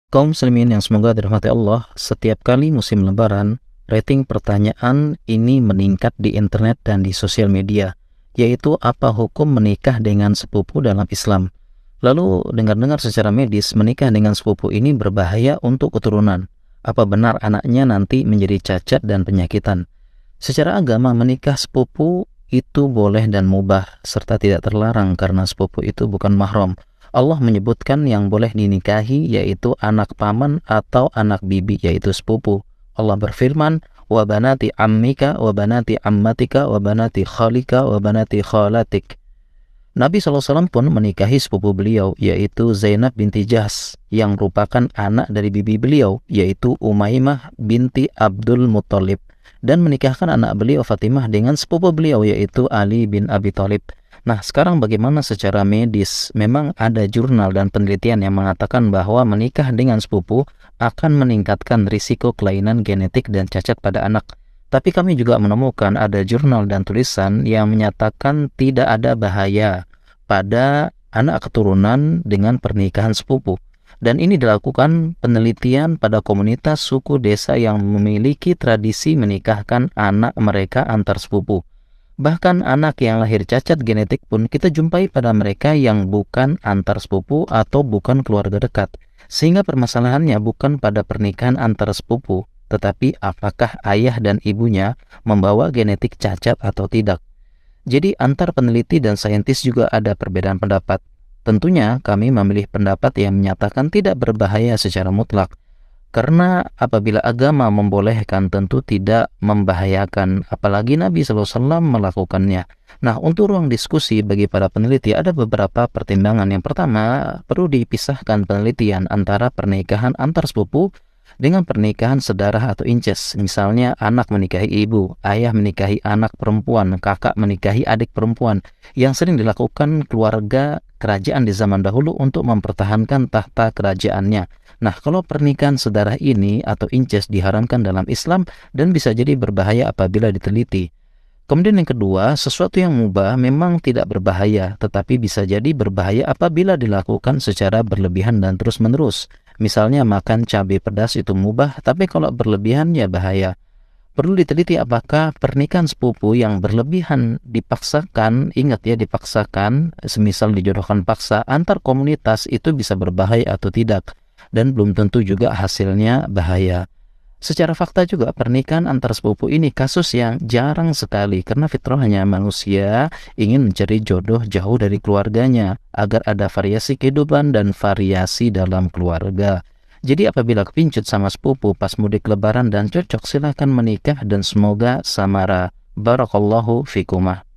Kaum muslimin yang semoga dirahmati Allah, setiap kali musim lebaran, rating pertanyaan ini meningkat di internet dan di sosial media, yaitu apa hukum menikah dengan sepupu dalam Islam. Lalu dengar-dengar secara medis, menikah dengan sepupu ini berbahaya untuk keturunan. Apa benar anaknya nanti menjadi cacat dan penyakitan? Secara agama, menikah sepupu itu boleh dan mubah, serta tidak terlarang karena sepupu itu bukan mahram. Allah menyebutkan yang boleh dinikahi yaitu anak paman atau anak bibi, yaitu sepupu. Allah berfirman, wa banati ammika wa banati ammatika wa banati khalika wa banati khalatik. Nabi SAW pun menikahi sepupu beliau, yaitu Zainab binti Jahsh, yang merupakan anak dari bibi beliau, yaitu Umaymah binti Abdul Muttalib, dan menikahkan anak beliau Fatimah dengan sepupu beliau, yaitu Ali bin Abi Thalib. Nah, sekarang bagaimana secara medis? Memang ada jurnal dan penelitian yang mengatakan bahwa menikah dengan sepupu akan meningkatkan risiko kelainan genetik dan cacat pada anak. Tapi kami juga menemukan ada jurnal dan tulisan yang menyatakan tidak ada bahaya pada anak keturunan dengan pernikahan sepupu. Dan ini dilakukan penelitian pada komunitas suku desa yang memiliki tradisi menikahkan anak mereka antar sepupu. Bahkan anak yang lahir cacat genetik pun kita jumpai pada mereka yang bukan antar sepupu atau bukan keluarga dekat. Sehingga permasalahannya bukan pada pernikahan antar sepupu, tetapi apakah ayah dan ibunya membawa genetik cacat atau tidak. Jadi antar peneliti dan saintis juga ada perbedaan pendapat. Tentunya kami memilih pendapat yang menyatakan tidak berbahaya secara mutlak. Karena apabila agama membolehkan tentu tidak membahayakan, apalagi Nabi SAW melakukannya. Nah, untuk ruang diskusi bagi para peneliti ada beberapa pertimbangan. Yang pertama, perlu dipisahkan penelitian antara pernikahan antar sepupu dengan pernikahan sedarah atau inces. Misalnya anak menikahi ibu, ayah menikahi anak perempuan, kakak menikahi adik perempuan, yang sering dilakukan keluarga kerajaan di zaman dahulu untuk mempertahankan tahta kerajaannya. Nah, kalau pernikahan sedarah ini atau inces diharamkan dalam Islam dan bisa jadi berbahaya apabila diteliti. Kemudian yang kedua, sesuatu yang mubah memang tidak berbahaya, tetapi bisa jadi berbahaya apabila dilakukan secara berlebihan dan terus-menerus. Misalnya makan cabai pedas itu mubah, tapi kalau berlebihan ya bahaya. Perlu diteliti apakah pernikahan sepupu yang berlebihan dipaksakan, ingat ya dipaksakan, semisal dijodohkan paksa, antar komunitas itu bisa berbahaya atau tidak. Dan belum tentu juga hasilnya bahaya. Secara fakta juga pernikahan antar sepupu ini kasus yang jarang sekali karena fitrahnya manusia ingin mencari jodoh jauh dari keluarganya agar ada variasi kehidupan dan variasi dalam keluarga. Jadi apabila kepincut sama sepupu pas mudik lebaran dan cocok, silakan menikah dan semoga samara. Barakallahu fikumah.